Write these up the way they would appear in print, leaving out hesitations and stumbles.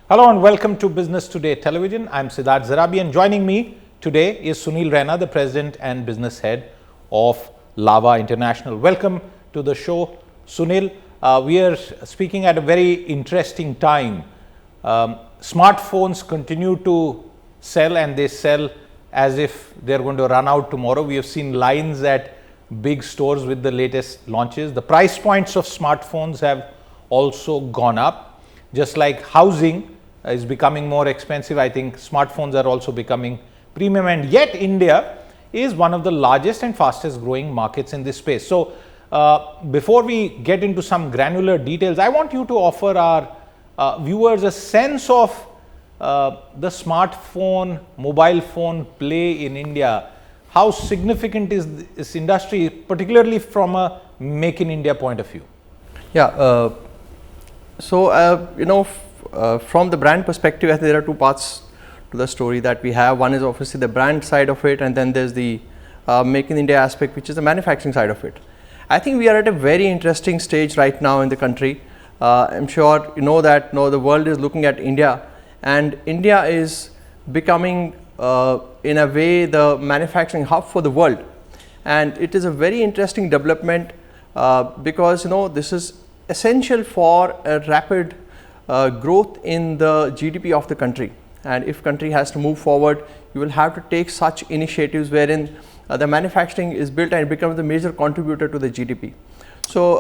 Hello and welcome to Business Today Television. I'm Siddharth Zarabi and joining me today is Sunil Raina, the President and Business Head of Lava International. Welcome to the show, Sunil. We are speaking at a very interesting time. Smartphones continue to sell and they sell as if they're going to run out tomorrow. We have seen lines at big stores with the latest launches. The price points of smartphones have also gone up. Just like housing is becoming more expensive, I think smartphones are also becoming premium, and yet India is one of the largest and fastest growing markets in this space. So, before we get into some granular details, I want you to offer our viewers a sense of the smartphone, mobile phone play in India. How significant is this industry, particularly from a Make in India point of view? Yeah, from the brand perspective, I think there are two parts to the story that we have. One is obviously the brand side of it, and then there's the Make in India aspect, which is the manufacturing side of it. I think we are at a very interesting stage right now in the country. I'm sure you know that the world is looking at India, and India is becoming in a way the manufacturing hub for the world, and it is a very interesting development because this is essential for a rapid growth in the GDP of the country. And if country has to move forward, you will have to take such initiatives wherein the manufacturing is built and it becomes the major contributor to the GDP. So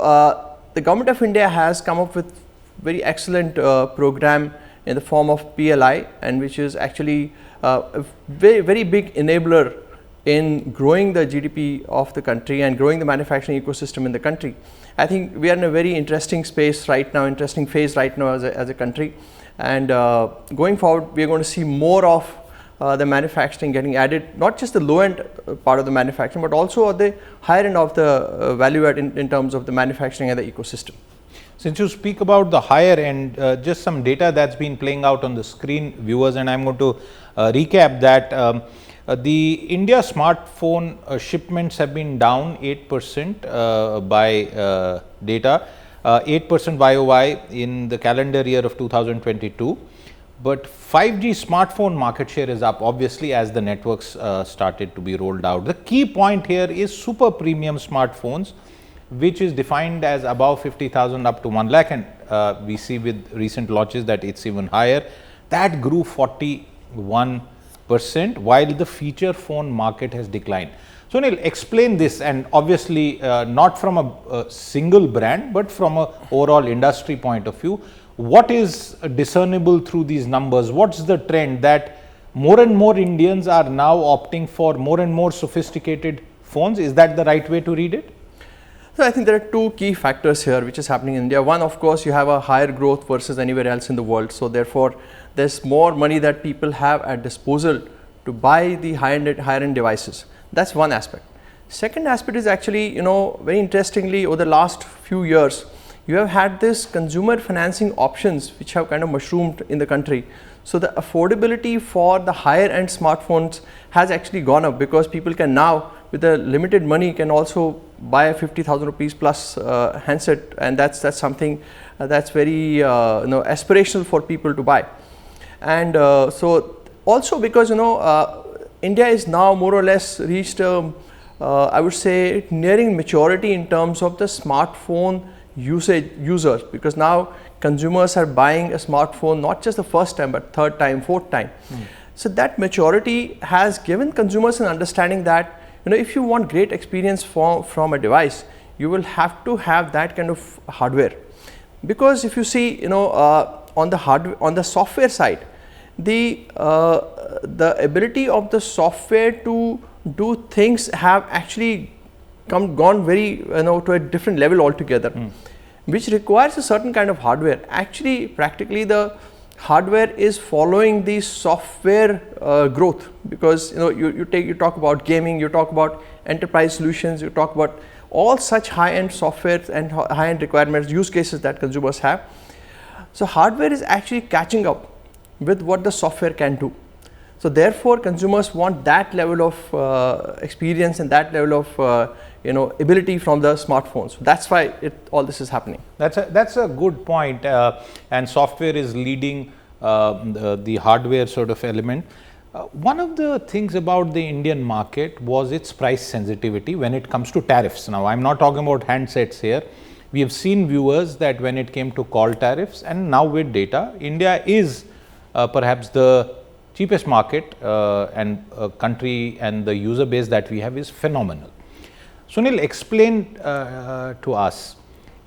the government of India has come up with very excellent program in the form of PLI, and which is actually a very big enabler in growing the GDP of the country and growing the manufacturing ecosystem in the country. I think we are in a very interesting space right now, interesting phase right now as a country, and going forward we are going to see more of the manufacturing getting added, not just the low end part of the manufacturing, but also at the higher end of the value add in terms of the manufacturing and the ecosystem. Since you speak about the higher end, just some data that's been playing out on the screen, viewers, and I'm going to recap that. The India smartphone shipments have been down 8% by data, 8% YOY in the calendar year of 2022. But 5G smartphone market share is up, obviously, as the networks started to be rolled out. The key point here is super premium smartphones, which is defined as above 50,000 up to 1 lakh, and we see with recent launches that it's even higher. That grew 41%, while the feature phone market has declined. Sunil, explain this, and obviously not from a single brand, but from a overall industry point of view. What is discernible through these numbers? What's the trend that more and more Indians are now opting for more and more sophisticated phones? Is that the right way to read it? So I think there are two key factors here which is happening in India. One, of course, you have a higher growth versus anywhere else in the world. So therefore, there's more money that people have at disposal to buy the higher-end devices. That's one aspect. Second aspect is actually, very interestingly, over the last few years, you have had this consumer financing options which have kind of mushroomed in the country. So the affordability for the higher-end smartphones has actually gone up, because people can now, with a limited money, can also buy a 50,000 rupees plus handset, and that's something that's very aspirational for people to buy. And so also because India is now more or less reached I would say nearing maturity in terms of the smartphone users, because now consumers are buying a smartphone not just the first time but third time, fourth time. So that maturity has given consumers an understanding that if you want great experience from a device, you will have to have that kind of hardware. Because if you see on the software side, the ability of the software to do things have actually gone very to a different level altogether, which requires a certain kind of hardware. Actually, practically the hardware is following the software growth, because you talk about gaming, you talk about enterprise solutions, you talk about all such high-end software and high-end requirements, use cases that consumers have. So hardware is actually catching up with what the software can do. So therefore, consumers want that level of experience and that level of ability from the smartphones. So that's why all this is happening. That's a good point, and software is leading the hardware sort of element. One of the things about the Indian market was its price sensitivity when it comes to tariffs. Now, I am not talking about handsets here. We have seen, viewers, that when it came to call tariffs, and now with data, India is perhaps the cheapest market, and country, and the user base that we have is phenomenal. Sunil, explain to us,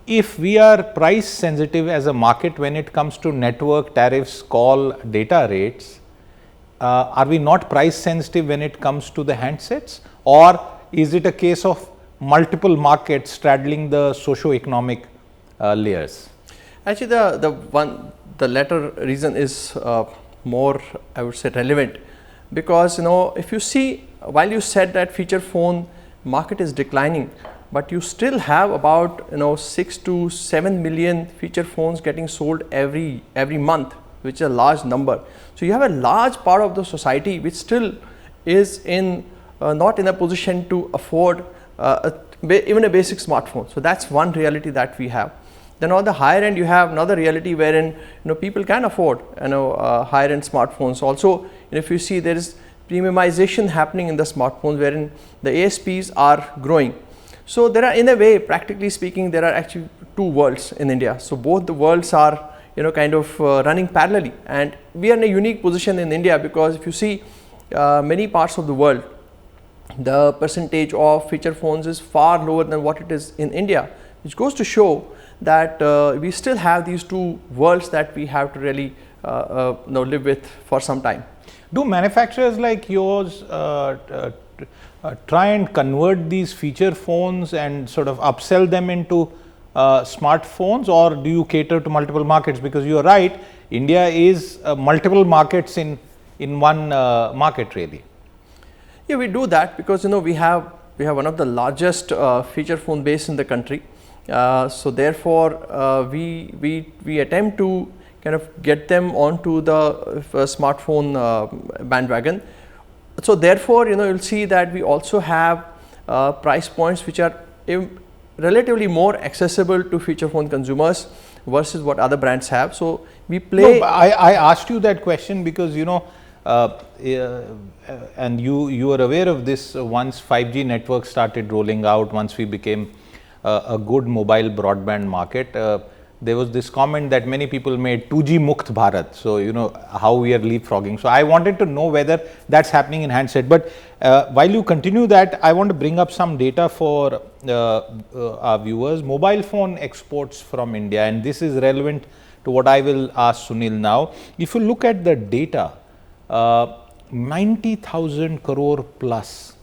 if we are price sensitive as a market when it comes to network tariffs, call, data rates, are we not price sensitive when it comes to the handsets, or is it a case of multiple markets straddling the socio-economic layers? Actually, the latter reason is more, I would say, relevant, because if you see, while you said that feature phone market is declining, but you still have about 6 to 7 million feature phones getting sold every month, which is a large number. So you have a large part of the society which still is not in a position to afford even a basic smartphone. So that's one reality that we have. Then on the higher end, you have another reality wherein people can afford higher end smartphones. Also, if you see, there is premiumization happening in the smartphones wherein the ASPs are growing. So there are, in a way, practically speaking, there are actually two worlds in India. So both the worlds are kind of running parallelly, and we are in a unique position in India, because if you see many parts of the world, the percentage of feature phones is far lower than what it is in India, which goes to show that we still have these two worlds that we have to really live with for some time. Do manufacturers like yours try and convert these feature phones and sort of upsell them into smartphones, or do you cater to multiple markets? Because you are right, India is multiple markets in one market, really. Yeah, we do that because we have one of the largest feature phone base in the country. So therefore, we attempt to kind of get them onto the smartphone bandwagon. So therefore, you'll see that we also have price points which are relatively more accessible to feature phone consumers versus what other brands have. So we play. No, I asked you that question because and you are aware of this. Once 5G network started rolling out, once we became a good mobile broadband market, there was this comment that many people made, 2G Mukt Bharat. So how we are leapfrogging. So I wanted to know whether that's happening in handset. But while you continue that, I want to bring up some data for our viewers. Mobile phone exports from India, and this is relevant to what I will ask Sunil now. If you look at the data, 90,000 crore plus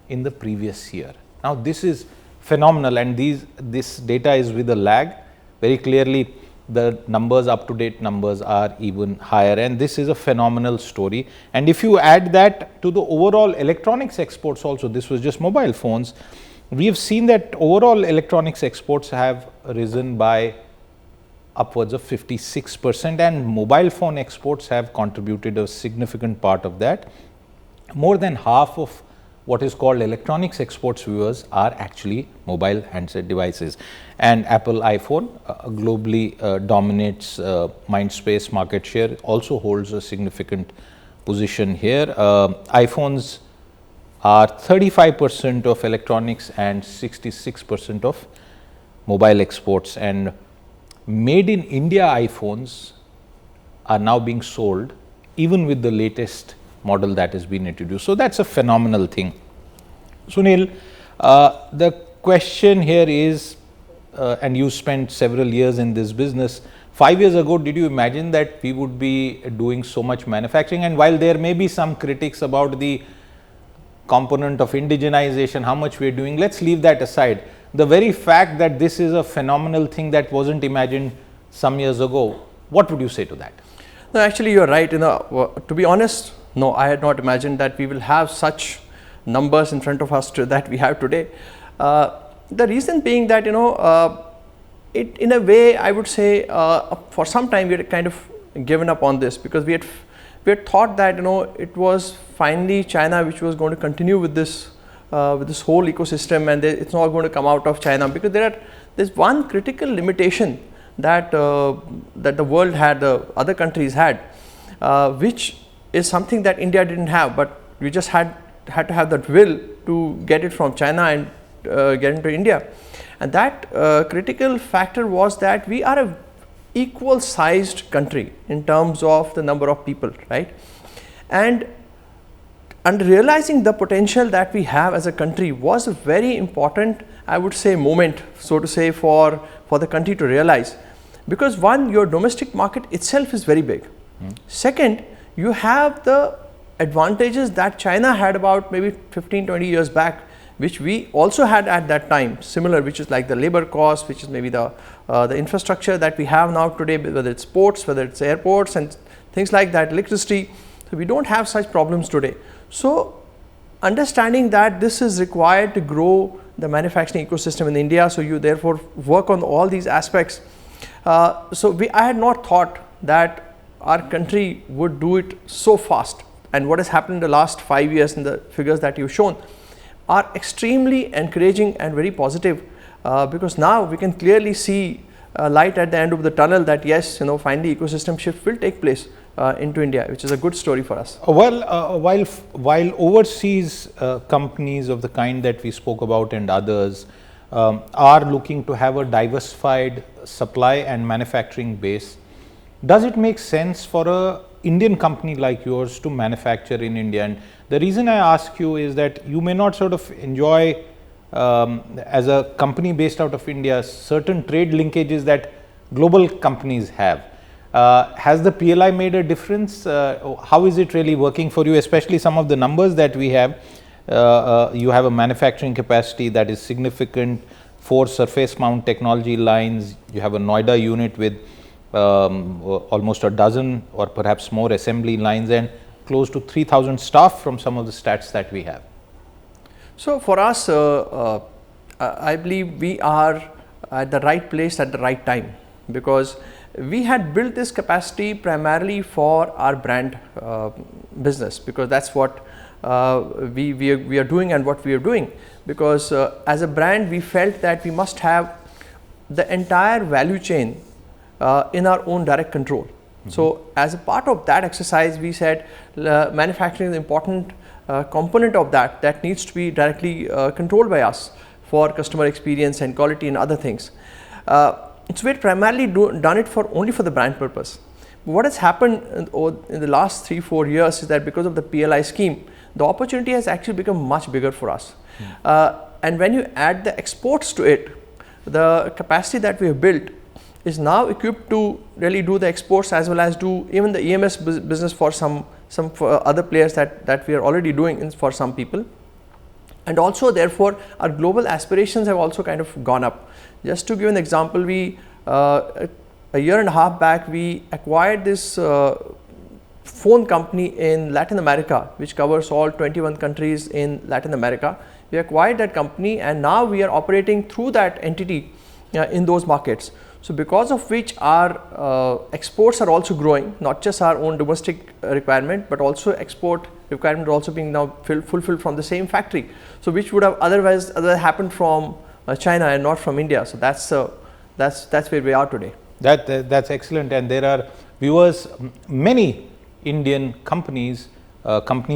in the previous year. Now this is phenomenal, and this data is with a lag. Very clearly the numbers, up to date numbers, are even higher, and this is a phenomenal story. And if you add that to the overall electronics exports also, this was just mobile phones, we have seen that overall electronics exports have risen by upwards of 56%, and mobile phone exports have contributed a significant part of that. More than half of what is called electronics exports, viewers, are actually mobile handset devices, and Apple iPhone globally dominates mindspace market share, also holds a significant position here. iPhones are 35% of electronics and 66% of mobile exports, and made in India iPhones are now being sold even with the latest model that has been introduced. So that's a phenomenal thing. Sunil, the question here is, and you spent several years in this business, 5 years ago, did you imagine that we would be doing so much manufacturing? And while there may be some critics about the component of indigenization, how much we are doing, let's leave that aside. The very fact that this is a phenomenal thing that wasn't imagined some years ago, what would you say to that? No, actually you're right. To be honest, no, I had not imagined that we will have such numbers in front of us that we have today. The reason being that it, in a way, I would say for some time we had kind of given up on this, because we had thought that it was finally China which was going to continue with this whole ecosystem, and it's not going to come out of China, because there's one critical limitation that the world had, the other countries had, which is something that India didn't have, but we just had to have that will to get it from China and get into India. And that critical factor was that we are a equal sized country in terms of the number of people, right? And realizing the potential that we have as a country was a very important, I would say, moment, so to say, for the country to realize. Because one, your domestic market itself is very big. Second, you have the advantages that China had about maybe 15-20 years back, which we also had at that time, similar, which is like the labor cost, which is maybe the infrastructure that we have now today, whether it's ports, whether it's airports and things like that, electricity. So we don't have such problems today. So understanding that this is required to grow the manufacturing ecosystem in India, so you therefore work on all these aspects. I had not thought that our country would do it so fast, and what has happened in the last 5 years in the figures that you've shown are extremely encouraging and very positive, because now we can clearly see light at the end of the tunnel that yes, finally ecosystem shift will take place into India, which is a good story for us. Well, while overseas companies of the kind that we spoke about and others are looking to have a diversified supply and manufacturing base, does it make sense for a Indian company like yours to manufacture in India? And the reason I ask you is that you may not sort of enjoy as a company based out of India certain trade linkages that global companies have. Has the PLI made a difference? How is it really working for you, especially some of the numbers that we have? You have a manufacturing capacity that is significant, 4 surface mount technology lines, you have a Noida unit with almost a dozen or perhaps more assembly lines, and close to 3,000 staff from some of the stats that we have. So for us, I believe we are at the right place at the right time, because we had built this capacity primarily for our brand business, because that's what we are doing and what we are doing. Because as a brand, we felt that we must have the entire value chain in our own direct control. So as a part of that exercise, we said manufacturing is an important component of that needs to be directly controlled by us for customer experience and quality and other things. So we had primarily done it only for the brand purpose. But what has happened in the last 3-4 years is that because of the PLI scheme, the opportunity has actually become much bigger for us. And when you add the exports to it, the capacity that we have built is now equipped to really do the exports as well as do even the EMS business for some other players that we are already doing for some people. And also therefore our global aspirations have also kind of gone up. Just to give an example, we a year and a half back we acquired this phone company in Latin America, which covers all 21 countries in Latin America. We acquired that company and now we are operating through that entity in those markets. So because of which our exports are also growing, not just our own domestic requirement, but also export requirement also being now fulfilled from the same factory. So which would have otherwise happened from China and not from India. So that's where we are today. That's excellent. And there are viewers, many Indian companies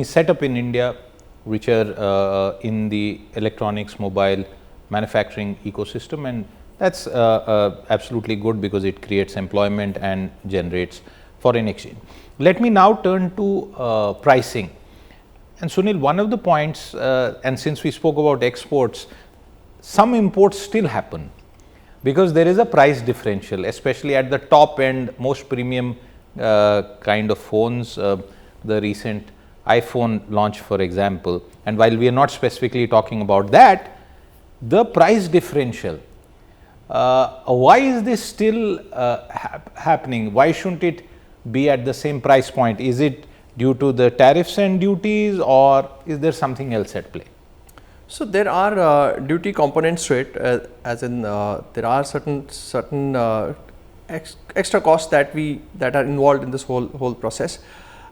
set up in India, which are in the electronics, mobile manufacturing ecosystem, and that's absolutely good because it creates employment and generates foreign exchange. Let me now turn to pricing. And Sunil, one of the points, and since we spoke about exports, some imports still happen because there is a price differential, especially at the top end, most premium kind of phones, the recent iPhone launch, for example. And while we are not specifically talking about that, the price differential, why is this still happening? Why shouldn't it be at the same price point? Is it due to the tariffs and duties, or is there something else at play? So there are duty components to it, as in there are certain extra costs that are involved in this whole process.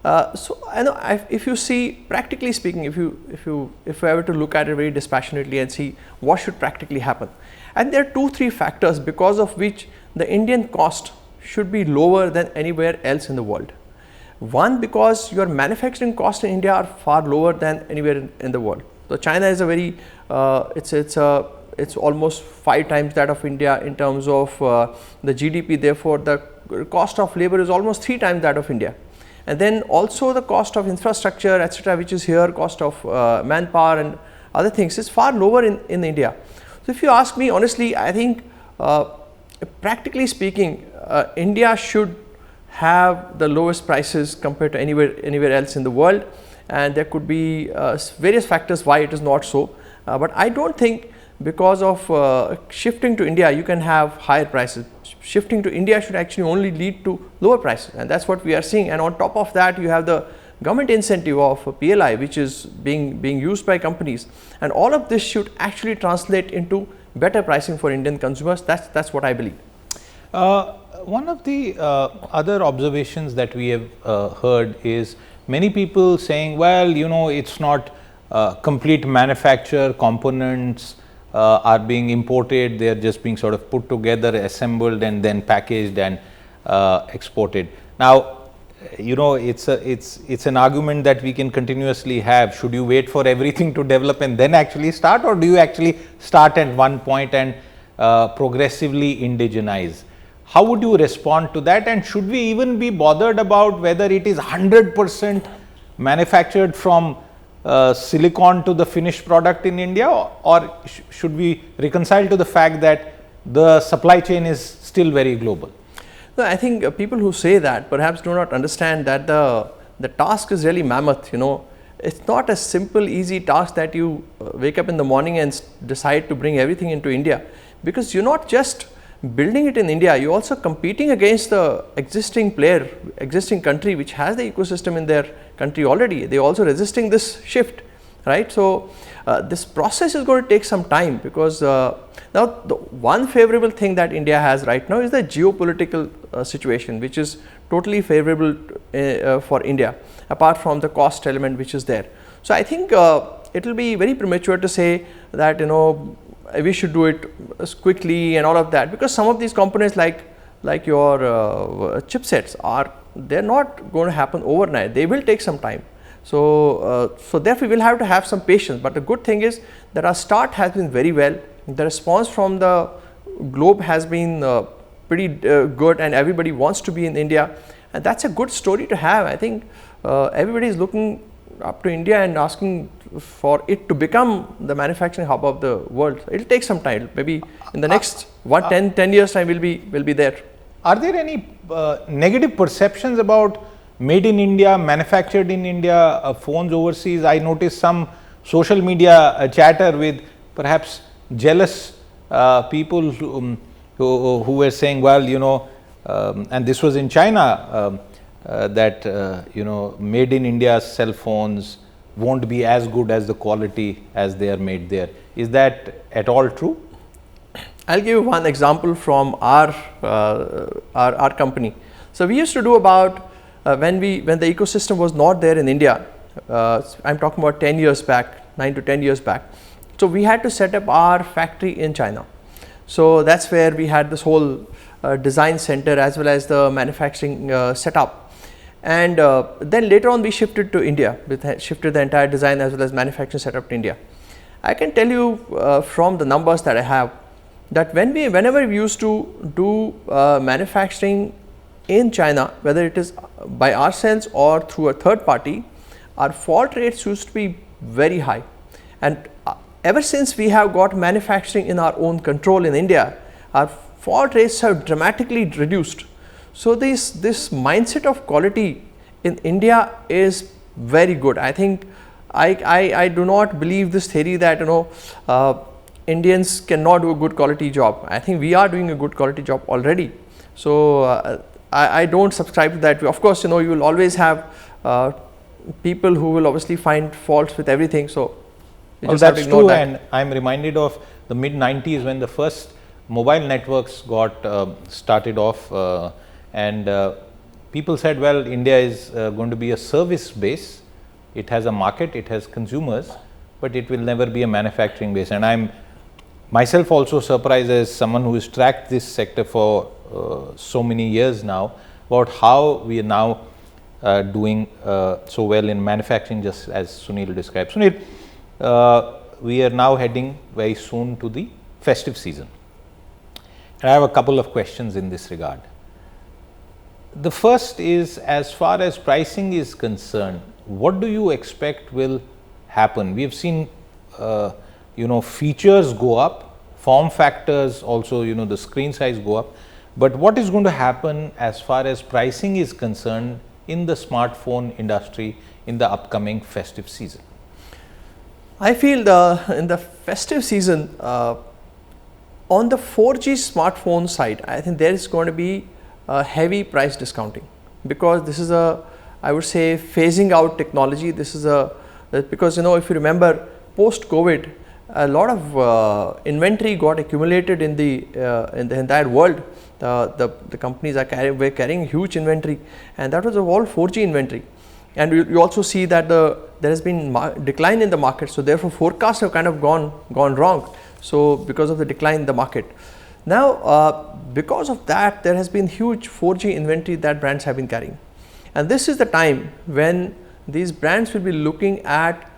So I know if you see, practically speaking, if I were to look at it very dispassionately and see what should practically happen, and there are 2-3 factors because of which the Indian cost should be lower than anywhere else in the world. One, because your manufacturing costs in India are far lower than anywhere in the world. So China is a very it's almost 5 times that of India in terms of the GDP. Therefore, the cost of labor is almost 3 times that of India. And then also the cost of infrastructure, etc., which is here, cost of manpower and other things is far lower in India. So if you ask me honestly, I think practically speaking, India should have the lowest prices compared to anywhere else in the world, and there could be various factors why it is not so, but I don't think because of shifting to India you can have higher prices. Shifting to India should actually only lead to lower prices, and that's what we are seeing. And on top of that, you have the government incentive of PLI, which is being used by companies, and all of this should actually translate into better pricing for Indian consumers. That's what I believe. One of the other observations that we have heard is many people saying, well, you know, it's not complete manufacture, components are being imported, they are just being sort of put together, assembled and then packaged and exported. Now, you know, it's an argument that we can continuously have. Should you wait for everything to develop and then actually start, or do you actually start at one point and progressively indigenize? How would you respond to that, and should we even be bothered about whether it is 100% manufactured from silicon to the finished product in India, or should we reconcile to the fact that the supply chain is still very global? No, I think people who say that perhaps do not understand that the task is really mammoth. You know, it's not a simple easy task that you wake up in the morning and decide to bring everything into India, because you're not just building it in India, you're also competing against the existing player, existing country which has the ecosystem in their country already. They're also resisting this shift, right? So this process is going to take some time, because now the one favorable thing that India has right now is the geopolitical situation, which is totally favorable for India, apart from the cost element which is there. So I think it will be very premature to say that, you know, we should do it quickly and all of that, because some of these components like your chipsets they're not going to happen overnight. They will take some time. So therefore we will have to have some patience. But the good thing is that our start has been very well. The response from the globe has been pretty good, and everybody wants to be in India, and that's a good story to have. I think everybody is looking up to India and asking for it to become the manufacturing hub of the world. It will take some time. Maybe in the next 10 years time will be there. Are there any negative perceptions about made in India, manufactured in India phones overseas? I noticed some social media chatter with perhaps jealous people who were saying, well, you know, and this was in China, that you know, made in India cell phones won't be as good as the quality as they are made there. Is that at all true? I'll give you one example from our company. So we used to do about when the ecosystem was not there in India. I'm talking about 10 years back, 9 to 10 years back. So we had to set up our factory in China. So that's where we had this whole design center as well as the manufacturing setup. And then later on we shifted to India, shifted the entire design as well as manufacturing setup to India. I can tell you from the numbers that I have, that whenever we used to do manufacturing in China, whether it is by ourselves or through a third party, our fault rates used to be very high. And ever since we have got manufacturing in our own control in India, our fault rates have dramatically reduced. So this mindset of quality in India is very good. I think I do not believe this theory that, you know, Indians cannot do a good quality job. I think we are doing a good quality job already. So I don't subscribe to that. Of course, you know, you will always have people who will obviously find faults with everything. So well, that's true, and I'm reminded of the mid-90s when the first mobile networks got started off, and people said, well, India is going to be a service base. It has a market, it has consumers, but it will never be a manufacturing base. And I'm myself also surprised, as someone who has tracked this sector for so many years now, about how we are now doing so well in manufacturing, just as Sunil described. Sunil, we are now heading very soon to the festive season. And I have a couple of questions in this regard. The first is, as far as pricing is concerned, what do you expect will happen? We have seen features go up, form factors also, the screen size go up, but what is going to happen as far as pricing is concerned in the smartphone industry in the upcoming festive season? I feel in the festive season, on the 4G smartphone side, I think there is going to be heavy price discounting, because this is I would say, phasing out technology. This is because if you remember, post COVID, a lot of inventory got accumulated in the entire world. The companies were carrying huge inventory, and that was all 4G inventory. And you also see that there has been decline in the market, so therefore forecasts have kind of gone wrong. So because of the decline in the market, now because of that, there has been huge 4G inventory that brands have been carrying, and this is the time when these brands will be looking at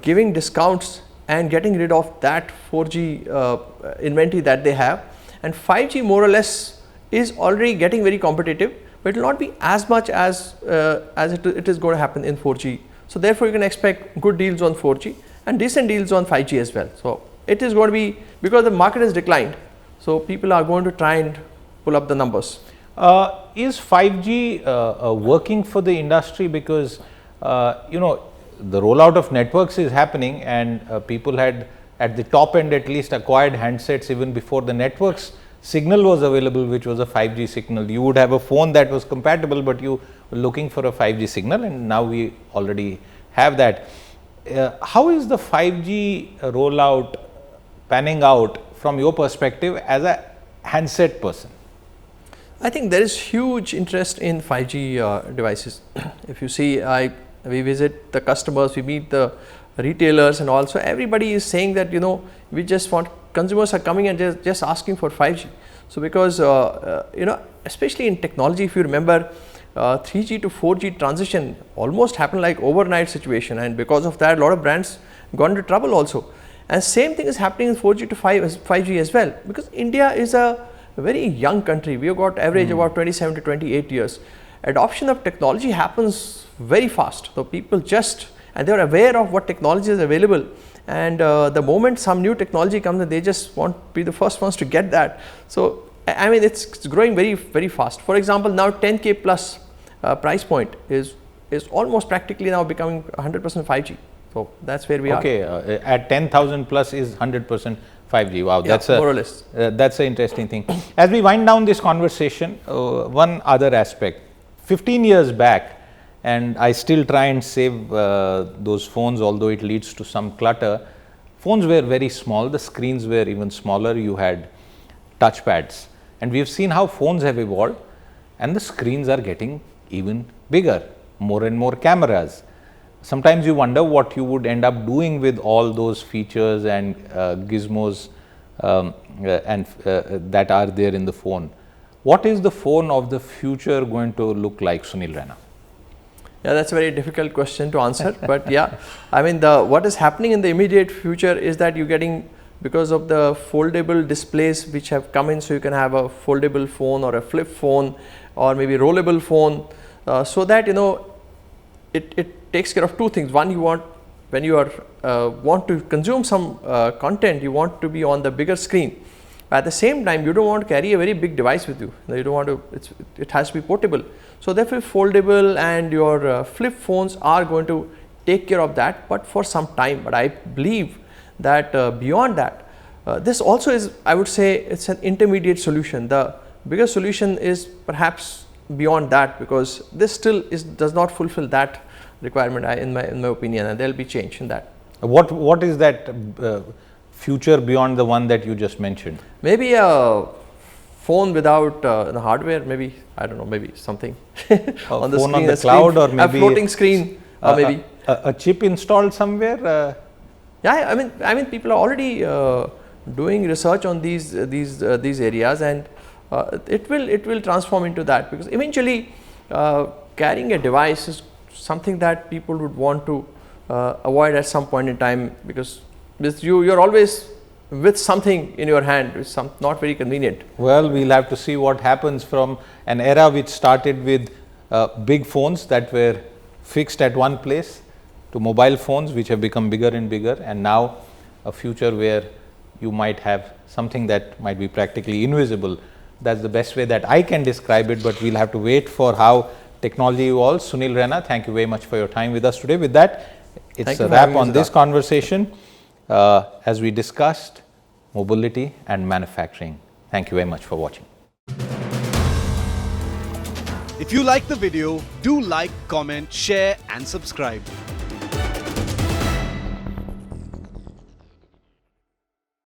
giving discounts and getting rid of that 4G inventory that they have. And 5G more or less is already getting very competitive, but it will not be as much as it is going to happen in 4G. So therefore you can expect good deals on 4G and decent deals on 5G as well. So it is going to be, because the market has declined, so people are going to try and pull up the numbers. Is 5G working for the industry? Because the rollout of networks is happening, and people had, at the top end at least, acquired handsets even before the networks signal was available, which was a 5G signal. You would have a phone that was compatible, but you were looking for a 5G signal, and now we already have that. How is the 5G rollout panning out from your perspective as a handset person? I think there is huge interest in 5G devices. If you see, we visit the customers, we meet the retailers, and also everybody is saying that we just want, consumers are coming and just asking for 5G. So because especially in technology, if you remember, 3G to 4G transition almost happened like overnight situation, and because of that a lot of brands got into trouble also. And same thing is happening in 4G to 5G as well, because India is a very young country. We have got average about 27 to 28 years. Adoption of technology happens very fast. So people and they are aware of what technology is available, and the moment some new technology comes, they just want to be the first ones to get that. So I mean, it's growing very, very fast. For example, now 10K plus price point is almost practically now becoming 100% 5G. So that's where we are. Okay, at 10,000 plus is 100% 5G. Wow, yeah, that's more or less. That's an interesting thing. As we wind down this conversation, one other aspect. 15 years back, and I still try and save those phones, although it leads to some clutter. Phones were very small, the screens were even smaller, you had touchpads, and we have seen how phones have evolved, and the screens are getting even bigger, more and more cameras. Sometimes you wonder what you would end up doing with all those features and gizmos that are there in the phone. What is the phone of the future going to look like, Sunil Raina? Yeah, that's a very difficult question to answer, but yeah, I mean, what is happening in the immediate future is that you're getting, because of the foldable displays which have come in, so you can have a foldable phone or a flip phone or maybe rollable phone, so that it takes care of two things. One, you want, when you are want to consume some content, you want to be on the bigger screen. At the same time, you don't want to carry a very big device with you. You don't want to. It has to be portable. So therefore, foldable and your flip phones are going to take care of that, but for some time. But I believe that beyond that, this also is, I would say, it's an intermediate solution. The bigger solution is perhaps beyond that, because this still does not fulfill that requirement, in my opinion, and there will be change in that. What is that future beyond the one that you just mentioned? Maybe a phone without hardware, maybe, I don't know, maybe something on the phone screen, on the cloud, or maybe a floating screen, maybe a chip installed somewhere. Yeah, I mean, people are already doing research on these areas, and it will transform into that, because eventually carrying a device is something that people would want to avoid at some point in time, because you're always with something in your hand, which is not very convenient. Well, we'll have to see what happens from an era which started with big phones that were fixed at one place to mobile phones which have become bigger and bigger, and now a future where you might have something that might be practically invisible. That's the best way that I can describe it, but we'll have to wait for how technology evolves. Sunil Raina, thank you very much for your time with us today. With that, it's a wrap on this conversation as we discussed mobility and manufacturing. Thank you very much for watching. If you like the video, do like, comment, share and subscribe.